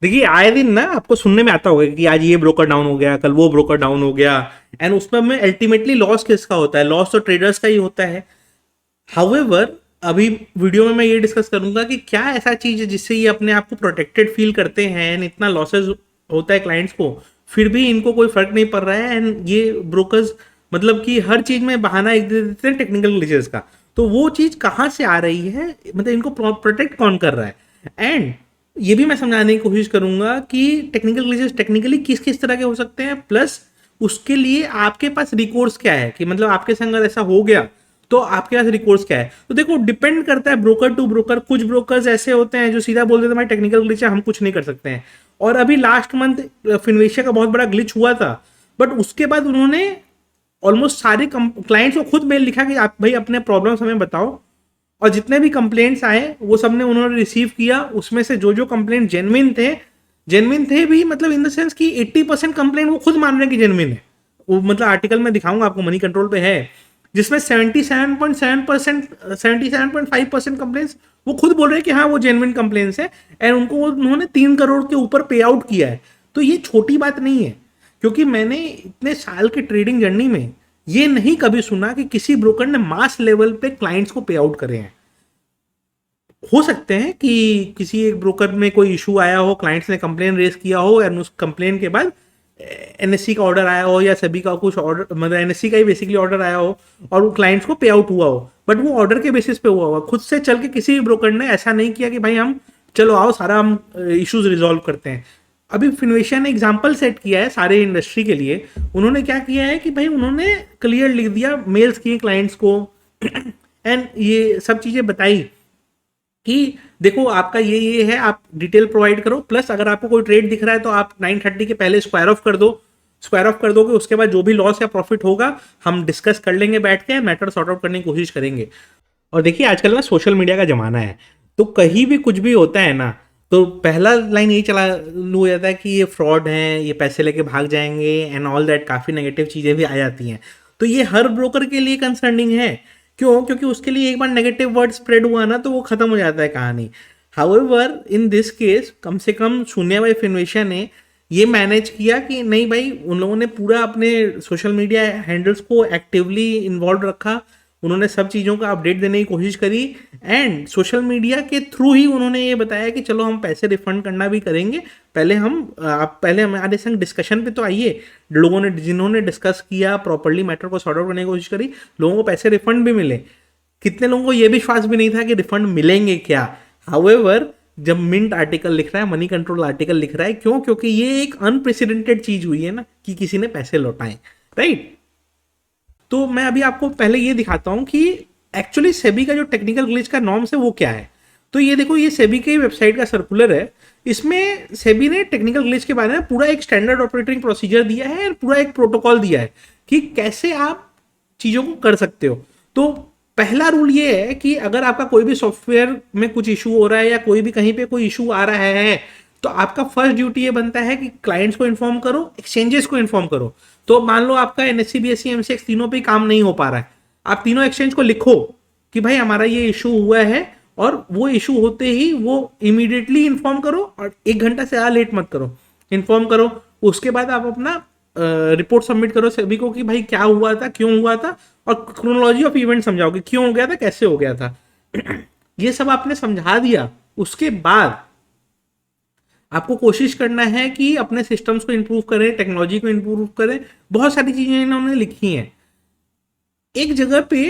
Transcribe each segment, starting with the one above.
देखिए आए दिन ना आपको सुनने में आता होगा कि आज ये ब्रोकर डाउन हो गया, कल वो ब्रोकर डाउन हो गया, एंड उसमें में अल्टीमेटली लॉस किसका होता है? लॉस तो ट्रेडर्स का ही होता है। हाउएवर, अभी वीडियो में मैं ये डिस्कस करूंगा कि क्या ऐसा चीज है जिससे ये अपने आप को प्रोटेक्टेड फील करते हैं एंड इतना लॉसेस होता है क्लाइंट्स को, फिर भी इनको कोई फर्क नहीं पड़ रहा है, एंड ये ब्रोकर्स मतलब कि हर चीज में बहाना एक दे देते हैं टेक्निकल ग्लिचेस का। तो वो चीज कहाँ से आ रही है, मतलब इनको प्रोटेक्ट कौन कर रहा है? एंड ये भी मैं समझाने की कोशिश करूंगा कि टेक्निकल ग्लिचेस टेक्निकली किस किस तरह के हो सकते हैं, प्लस उसके लिए आपके पास रिकोर्स क्या है, कि मतलब आपके संग अगर ऐसा हो गया तो आपके पास रिकोर्स क्या है। तो देखो डिपेंड करता है ब्रोकर टू ब्रोकर। कुछ ब्रोकर्स ऐसे होते हैं जो सीधा बोल देते हैं भाई टेक्निकल ग्लिच है, हम कुछ नहीं कर सकते हैं। और अभी लास्ट मंथ फिनवेशिया का बहुत बड़ा ग्लिच हुआ था, बट उसके बाद उन्होंने ऑलमोस्ट सारे क्लाइंट्स को खुद मेल लिखा कि आप भाई अपने प्रॉब्लम्स हमें बताओ, और जितने भी कंप्लेंट्स आए वो सब ने उन्होंने रिसीव किया। उसमें से जो जो कंप्लेंट जेनविन थे भी, मतलब इन द सेंस कि 80% कंप्लेंट वो खुद मान रहे हैं कि जेनविन है। वो मतलब आर्टिकल में दिखाऊंगा आपको, मनी कंट्रोल पे है, जिसमें 77.7% 77.5% कंप्लेंट्स वो खुद बोल रहे हैं कि हाँ वो जेनविन कंप्लेंट्स है, एंड उनको उन्होंने 3 करोड़ के ऊपर पे आउट किया है। तो ये छोटी बात नहीं है, क्योंकि मैंने इतने साल के ट्रेडिंग जर्नी में ये नहीं कभी सुना कि किसी ब्रोकर ने मास लेवल पे क्लाइंट्स को पे आउट करे हैं। हो सकते हैं कि किसी एक ब्रोकर में कोई इशू आया हो, क्लाइंट्स ने कंप्लेन रेज किया हो, एंड उस कंप्लेन के बाद एनएससी का ऑर्डर आया हो, या सभी का कुछ ऑर्डर, मतलब एनएससी का ही बेसिकली ऑर्डर आया हो और वो क्लाइंट्स को पे आउट हुआ हो, बट वो ऑर्डर के बेसिस पे हुआ होगा। खुद से चल के किसी भी ब्रोकर ने ऐसा नहीं किया कि भाई हम चलो आओ सारा हम इश्यूज रिजॉल्व करते हैं। अभी फिनोवेशिया ने एग्जाम्पल सेट किया है सारे इंडस्ट्री के लिए। उन्होंने क्या किया है कि भाई उन्होंने क्लियर लिख दिया, मेल्स किए क्लाइंट्स को एंड ये सब चीज़ें बताई कि देखो आपका ये है, आप डिटेल प्रोवाइड करो, प्लस अगर आपको कोई ट्रेड दिख रहा है तो आप 9:30 के पहले स्क्वायर ऑफ कर दो। स्क्वायर ऑफ कर दोगे, उसके बाद जो भी लॉस या प्रॉफिट होगा हम डिस्कस कर लेंगे बैठ के, मैटर सॉर्ट आउट करने की कोशिश करेंगे। और देखिए आजकल ना सोशल मीडिया का जमाना है, तो कहीं भी कुछ भी होता है ना, तो पहला लाइन यही चला हो जाता है कि ये फ्रॉड है, ये पैसे लेके भाग जाएंगे एंड ऑल दैट, काफ़ी नेगेटिव चीज़ें भी आ जाती हैं। तो ये हर ब्रोकर के लिए कंसर्निंग है। क्यों? क्योंकि उसके लिए एक बार नेगेटिव वर्ड स्प्रेड हुआ ना तो वो खत्म हो जाता है कहानी। हाउएवर इन दिस केस कम से कम शून्य बाई फिनवेशिया ने ये मैनेज किया कि नहीं भाई, उन लोगों ने पूरा अपने सोशल मीडिया हैंडल्स को एक्टिवली इन्वॉल्व रखा, उन्होंने सब चीज़ों का अपडेट देने की कोशिश करी, एंड सोशल मीडिया के थ्रू ही उन्होंने ये बताया कि चलो हम पैसे रिफंड करना भी करेंगे। पहले हम आप पहले हमारे संग डिस्कशन पे तो आइए। लोगों ने जिन्होंने डिस्कस किया, प्रॉपर्ली मैटर को सॉर्ट आउट करने की कोशिश करी, लोगों को पैसे रिफंड भी मिले। कितने लोगों को ये भी विश्वास भी नहीं था कि रिफंड मिलेंगे क्या। हाउएवर, जब मिंट आर्टिकल लिख रहा है, मनी कंट्रोल आर्टिकल लिख रहा है, क्यों? क्योंकि ये एक अनप्रेसिडेंटेड चीज हुई है ना कि किसी ने पैसे लौटाए, राइट? तो मैं अभी आपको पहले ये दिखाता हूँ कि एक्चुअली सेबी का जो टेक्निकल ग्लिच का नॉर्म्स है वो क्या है। तो ये देखो, ये सेबी के वेबसाइट का सर्कुलर है। इसमें सेबी ने टेक्निकल ग्लिच के बारे में पूरा एक स्टैंडर्ड ऑपरेटिंग प्रोसीजर दिया है और पूरा एक प्रोटोकॉल दिया है कि कैसे आप चीज़ों को कर सकते हो। तो पहला रूल ये है कि अगर आपका कोई भी सॉफ्टवेयर में कुछ इशू हो रहा है या कोई भी कहीं पे कोई इशू आ रहा है, तो आपका फर्स्ट ड्यूटी ये बनता है कि क्लाइंट्स को इन्फॉर्म करो, एक्सचेंजेस को इन्फॉर्म करो। तो मान लो आपका एनएससी बीएससी एमसीएक्स तीनों पे काम नहीं हो पा रहा है, आप तीनों एक्सचेंज को लिखो कि भाई हमारा ये इशू हुआ है, और वो इशू होते ही वो इमीडिएटली इन्फॉर्म करो, और 1 घंटा से ज़्यादा लेट मत करो, इन्फॉर्म करो। उसके बाद आप अपना रिपोर्ट सबमिट करो सभी को कि भाई क्या हुआ था, क्यों हुआ था, और क्रोनोलॉजी ऑफ इवेंट समझाओ कि क्यों हो गया था, कैसे हो गया था। ये सब आपने समझा दिया। उसके बाद आपको कोशिश करना है कि अपने सिस्टम्स को इंप्रूव करें, टेक्नोलॉजी को इंप्रूव करें। बहुत सारी चीजें इन्होंने लिखी हैं। एक जगह पे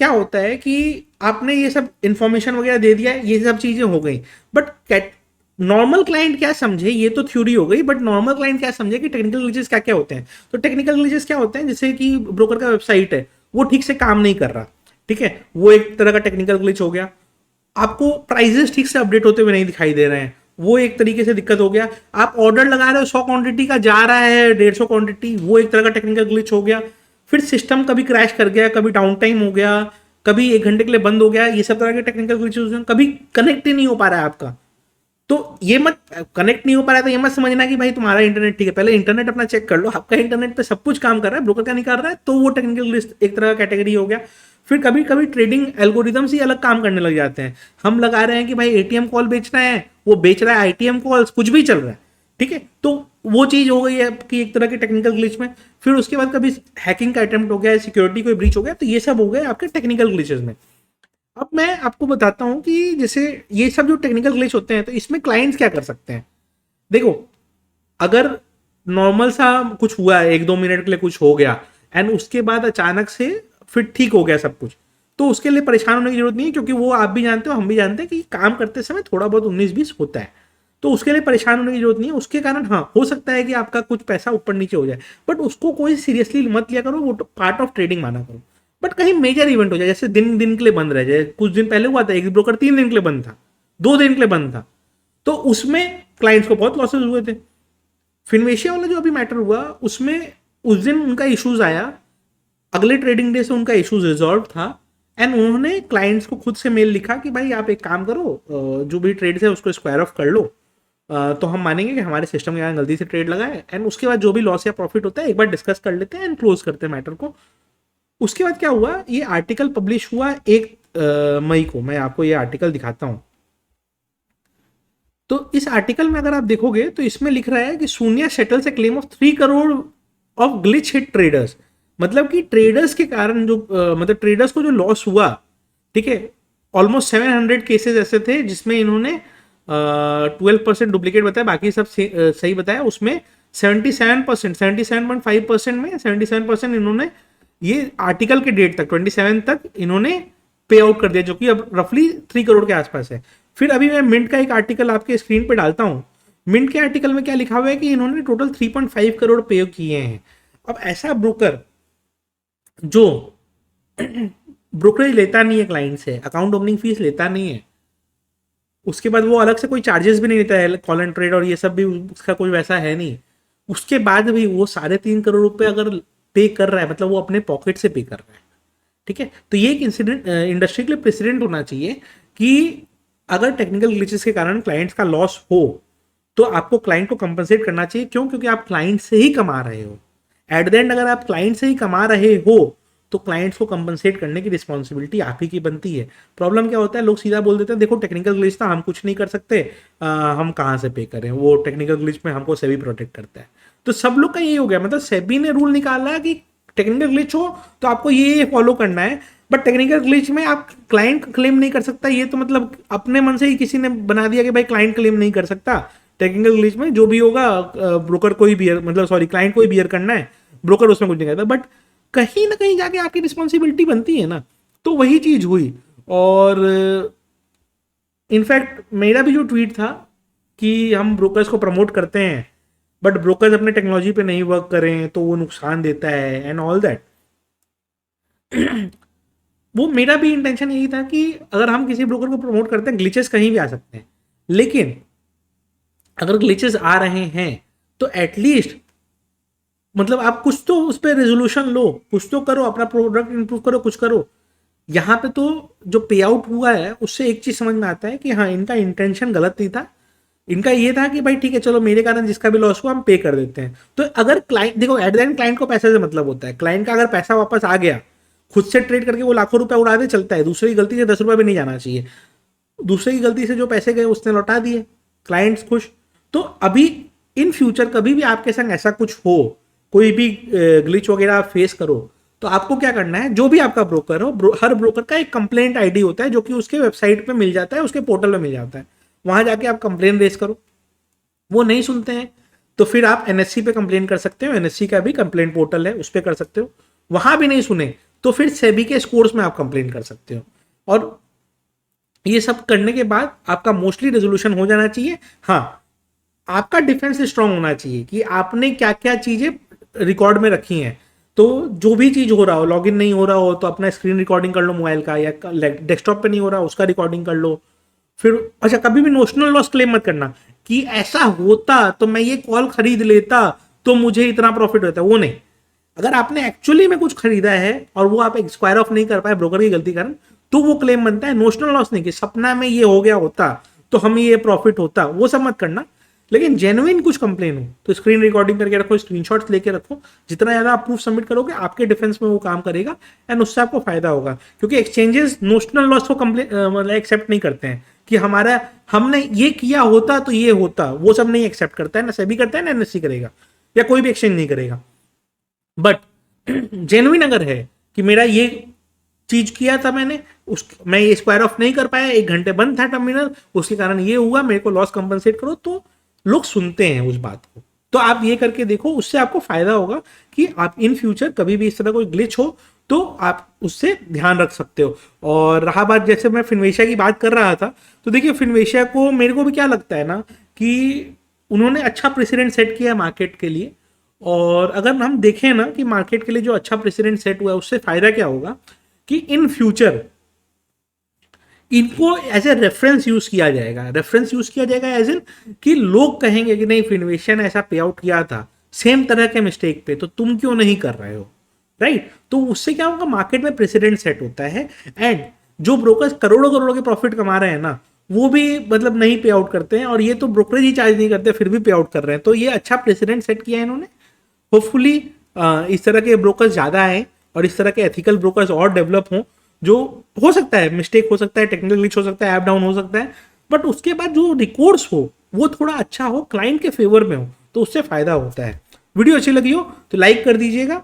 क्या होता है कि आपने ये सब इंफॉर्मेशन वगैरह दे दिया, ये सब चीजें हो गई, बट नॉर्मल क्लाइंट क्या समझे, ये तो थ्योरी हो गई, बट नॉर्मल क्लाइंट क्या समझे कि टेक्निकल ग्लिचेस क्या क्या होते हैं। तो टेक्निकल ग्लिचेस क्या होते हैं, जैसे कि ब्रोकर का वेबसाइट है वो ठीक से काम नहीं कर रहा, ठीक है, वो एक तरह का टेक्निकल ग्लिच हो गया। आपको प्राइजेस ठीक से अपडेट होते हुए नहीं दिखाई दे रहे हैं, वो एक तरीके से दिक्कत हो गया। आप ऑर्डर लगा रहे हो 100 क्वांटिटी का, जा रहा है 150 क्वांटिटी, वो एक तरह का टेक्निकल ग्लिच हो गया। फिर सिस्टम कभी क्रैश कर गया, कभी डाउन टाइम हो गया, कभी 1 घंटे के लिए बंद हो गया, ये सब तरह के टेक्निकल ग्लिचेस हैं। कभी कनेक्ट ही नहीं हो पा रहा है आपका, तो ये मत कनेक्ट नहीं हो पा रहा है तो ये मत समझना कि भाई तुम्हारा इंटरनेट ठीक है। पहले इंटरनेट अपना चेक कर लो, आपका इंटरनेट पे सब कुछ काम कर रहा है, ब्रोकर का नहीं कर रहा है, तो वो टेक्निकल ग्लिच एक तरह का कैटेगरी हो गया। फिर कभी कभी ट्रेडिंग एल्गोरिदम्स ही अलग काम करने लग जाते हैं। हम लगा रहे हैं कि भाई एटीएम कॉल बेचना है, वो बेच रहा है आईटीएम कॉल्स, कुछ भी चल रहा है, ठीक है। तो वो चीज़ हो गई है कि एक तरह की टेक्निकल ग्लिच में। फिर उसके बाद कभी हैकिंग का अटेम्प्ट हो गया, सिक्योरिटी कोई ब्रीच हो गया, तो ये सब हो गए आपके टेक्निकल ग्लिचेस में। अब मैं आपको बताता हूँ कि जैसे ये सब जो टेक्निकल ग्लिच होते हैं, तो इसमें क्लाइंट्स क्या कर सकते हैं। देखो, अगर नॉर्मल सा कुछ हुआ है, 1-2 मिनट के लिए कुछ हो गया, एंड उसके बाद अचानक से फिर ठीक हो गया सब कुछ, तो उसके लिए परेशान होने की जरूरत नहीं है, क्योंकि वो आप भी जानते हो, हम भी जानते हैं कि काम करते समय थोड़ा बहुत 19-20 होता है। तो उसके लिए परेशान होने की जरूरत नहीं है। उसके कारण हाँ हो सकता है कि आपका कुछ पैसा ऊपर नीचे हो जाए, बट उसको कोई सीरियसली मत लिया करो, वो पार्ट ऑफ ट्रेडिंग माना करो। बट कहीं मेजर इवेंट हो जाए, जैसे दिन दिन के लिए बंद रह जाए, कुछ दिन पहले हुआ था, एक ब्रोकर 3 दिन के लिए बंद था, 2 दिन के लिए बंद था, तो उसमें क्लाइंट्स को बहुत लॉसेस हुए थे। फिनवेशिया वाला जो अभी मैटर हुआ, उसमें उस दिन उनका इश्यूज आया, अगले ट्रेडिंग डे से उनका इश्यूज रिजॉल्व था, एंड उन्होंने क्लाइंट्स को खुद से मेल लिखा कि भाई आप एक काम करो, जो भी ट्रेड है उसको स्क्वायर ऑफ कर लो, तो हम मानेंगे कि हमारे सिस्टम के कारण गलती से ट्रेड लगा है, एंड उसके बाद जो भी लॉस या प्रॉफिट होता है एक बार डिस्कस कर लेते हैं एंड क्लोज करते हैं मैटर को। उसके बाद क्या हुआ, ये आर्टिकल पब्लिश हुआ 1 मई को। मैं आपको ये आर्टिकल दिखाता हूँ। तो इस आर्टिकल में अगर आप देखोगे तो इसमें लिख रहा है कि शून्य settles A claim of 3 crore of glitch hit traders. मतलब कि ट्रेडर्स के कारण जो मतलब ट्रेडर्स को जो लॉस हुआ, ठीक है, ऑलमोस्ट 700 केसेस ऐसे थे जिसमें इन्होंने 12% डुप्लीकेट बताया, बाकी सब सही बताया। उसमें 77%, 77.5% में 77% इन्होंने ये आर्टिकल के डेट तक 27 तक इन्होंने पे आउट कर दिया, जो कि अब रफली 3 करोड़ के आसपास है। फिर अभी मैं मिंट का एक आर्टिकल आपके स्क्रीन पे डालता हूँ। मिंट के आर्टिकल में क्या लिखा हुआ है कि इन्होंने टोटल 3.5 करोड़ पे किए हैं। अब ऐसा ब्रोकर जो ब्रोकरेज लेता नहीं है क्लाइंट से, अकाउंट ओपनिंग फीस लेता नहीं है, उसके बाद वो अलग से कोई चार्जेस भी नहीं लेता है, कॉल एंड ट्रेड और ये सब भी उसका कोई वैसा है नहीं, उसके बाद भी वो 3.5 करोड़ रुपए अगर पे कर रहा है, मतलब वो अपने पॉकेट से पे कर रहा है, ठीक है। तो ये एक इंसिडेंट इंडस्ट्री के लिए प्रेसिडेंट होना चाहिए कि अगर टेक्निकल ग्लिचेस के कारण क्लाइंट्स का लॉस हो तो आपको क्लाइंट को कंपनसेट करना चाहिए। क्यों? क्योंकि आप क्लाइंट से ही कमा रहे हो। एट द एंड अगर आप क्लाइंट से ही कमा रहे हो तो क्लाइंट्स को कंपनसेट करने की रिस्पॉन्सिबिलिटी आप ही की बनती है। प्रॉब्लम क्या होता है, लोग सीधा बोल देते हैं देखो टेक्निकल ग्लिच था, हम कुछ नहीं कर सकते, हम कहाँ से पे करें, वो टेक्निकल ग्लिच में हमको सेबी प्रोटेक्ट करता है। तो सब लोग का यही हो गया, मतलब सेबी ने रूल निकाला है कि टेक्निकल ग्लिच हो तो आपको ये फॉलो करना है, बट टेक्निकल ग्लिच में आप क्लाइंट क्लेम नहीं कर सकता। ये तो मतलब अपने मन से ही किसी ने बना दिया कि भाई क्लाइंट क्लेम नहीं कर सकता। टेक्निकल ग्लिच में जो भी होगा ब्रोकर को ही बियर, मतलब सॉरी क्लाइंट को ही बियर करना है, ब्रोकर उसमें कुछ नहीं करता। बट कहीं ना कहीं जाके आपकी रिस्पॉन्सिबिलिटी बनती है ना, तो वही चीज हुई। और इनफैक्ट मेरा भी जो ट्वीट था कि हम ब्रोकर्स को प्रमोट करते हैं बट ब्रोकर्स अपने टेक्नोलॉजी पे नहीं वर्क करें तो वो नुकसान देता है एंड ऑल दैट, वो मेरा भी इंटेंशन यही था कि अगर हम किसी ब्रोकर को प्रमोट करते हैं, ग्लिचेस कहीं भी आ सकते हैं, लेकिन अगर ग्लिचेस आ रहे हैं तो एटलीस्ट मतलब आप कुछ तो उस पर रेजोल्यूशन लो, कुछ तो करो, अपना प्रोडक्ट इंप्रूव करो, कुछ करो। यहाँ पे तो जो पे आउट हुआ है उससे एक चीज समझ में आता है कि हाँ इनका इंटेंशन गलत नहीं था। इनका ये था कि भाई ठीक है चलो मेरे कारण जिसका भी लॉस हुआ हम पे कर देते हैं। तो अगर क्लाइंट देखो, एट द एंड क्लाइंट को पैसे से मतलब होता है, क्लाइंट का अगर पैसा वापस आ गया, खुद से ट्रेड करके वो लाखों रुपए उड़ा दे चलता है, दूसरे की गलती से 10 रुपए भी नहीं जाना चाहिए, दूसरे की गलती से जो पैसे गए उसने लौटा दिए, क्लाइंट्स खुश। तो अभी इन फ्यूचर कभी भी आपके संग ऐसा कुछ हो, कोई भी ग्लिच वगैरह आप फेस करो, तो आपको क्या करना है, जो भी आपका ब्रोकर हो, हर ब्रोकर का एक कंप्लेंट आईडी होता है जो कि उसके वेबसाइट पे मिल जाता है, उसके पोर्टल में मिल जाता है, वहां जाके आप कंप्लेन रेज करो। वो नहीं सुनते हैं तो फिर आप एनएससी पे कंप्लेन कर सकते हो, एनएससी का भी कंप्लेंट पोर्टल है उस पर कर सकते हो। वहां भी नहीं सुने तो फिर सेबी के स्कोर्स में आप कंप्लेन कर सकते हो। और ये सब करने के बाद आपका मोस्टली रेजोल्यूशन हो जाना चाहिए। हाँ, आपका डिफेंस स्ट्रांग होना चाहिए कि आपने क्या क्या चीजें रिकॉर्ड में रखी हैं। तो जो भी चीज हो रहा हो, लॉगिन नहीं हो रहा हो तो अपना स्क्रीन रिकॉर्डिंग कर लो मोबाइल का, या डेस्कटॉप पे नहीं हो रहा उसका रिकॉर्डिंग कर लो। फिर अच्छा, कभी भी नोशनल लॉस क्लेम मत करना कि ऐसा होता तो मैं ये कॉल खरीद लेता तो मुझे इतना प्रॉफिट होता, वो नहीं। अगर आपने एक्चुअली में कुछ खरीदा है और वो आप एक्सक्वायर ऑफ नहीं कर पाए ब्रोकर की गलती कारण, तो वो क्लेम बनता है। नोशनल लॉस नहीं कि सपना में ये हो गया होता तो हमें ये प्रॉफिट होता, वो सब मत करना। लेकिन जेन्युइन कुछ कंप्लेन हो तो स्क्रीन रिकॉर्डिंग करके रखो, स्क्रीनशॉट्स लेके रखो। जितना ज़्यादा आप प्रूफ सबमिट करोगे आपके डिफेंस में वो काम करेगा एंड उससे आपको फायदा होगा, क्योंकि एक्सचेंजेस नोशनल लॉस को मतलब एक्सेप्ट नहीं करते हैं कि हमारा हमने ये किया होता तो ये होता, वो सब नहीं एक्सेप्ट करता है, ना सेबी करता है ना एनएससी करेगा या कोई भी एक्सचेंज नहीं करेगा। बट जेन्युइन अगर है कि मेरा ये चीज किया था मैंने, उस मैं ये स्क्वायर ऑफ नहीं कर पाया, 1 घंटे बंद था टर्मिनल, उसके कारण ये हुआ, मेरे को लॉस कंपनसेट करो, तो लोग सुनते हैं उस बात को। तो आप ये करके देखो, उससे आपको फायदा होगा कि आप इन फ्यूचर कभी भी इस तरह कोई ग्लिच हो तो आप उससे ध्यान रख सकते हो। और रहा बात, जैसे मैं फिनवेशिया की बात कर रहा था, तो देखिए फिनवेशिया को मेरे को भी क्या लगता है ना कि उन्होंने अच्छा प्रेसिडेंट सेट किया है मार्केट के लिए। और अगर हम देखें ना कि मार्केट के लिए जो अच्छा प्रेसिडेंट सेट हुआ है उससे फायदा क्या होगा कि इन फ्यूचर इनको एज ए रेफरेंस यूज किया जाएगा। रेफरेंस यूज किया जाएगा एज इन कि लोग कहेंगे कि नहीं फिनोवेशन ने ऐसा पे आउट किया था सेम तरह के मिस्टेक पे, तो तुम क्यों नहीं कर रहे हो, राइट। तो उससे क्या होगा, मार्केट में प्रेसिडेंट सेट होता है एंड जो ब्रोकर्स करोड़ों करोड़ों के प्रॉफिट कमा रहे हैं ना, वो भी मतलब नहीं पे आउट करते हैं, और ये तो ब्रोकरेज ही चार्ज नहीं करते फिर भी पे आउट कर रहे हैं। तो ये अच्छा प्रेसिडेंट सेट किया है इन्होंने। होपफुली इस तरह के ब्रोकर्स ज़्यादा आए और इस तरह के एथिकल ब्रोकर्स और डेवलप हों। जो हो सकता है मिस्टेक हो सकता है, टेक्निकल ग्लिच हो सकता है, ऐप डाउन हो सकता है, बट उसके बाद जो रिकॉर्ड्स हो वो थोड़ा अच्छा हो, क्लाइंट के फेवर में हो, तो उससे फायदा होता है। वीडियो अच्छी लगी हो तो लाइक कर दीजिएगा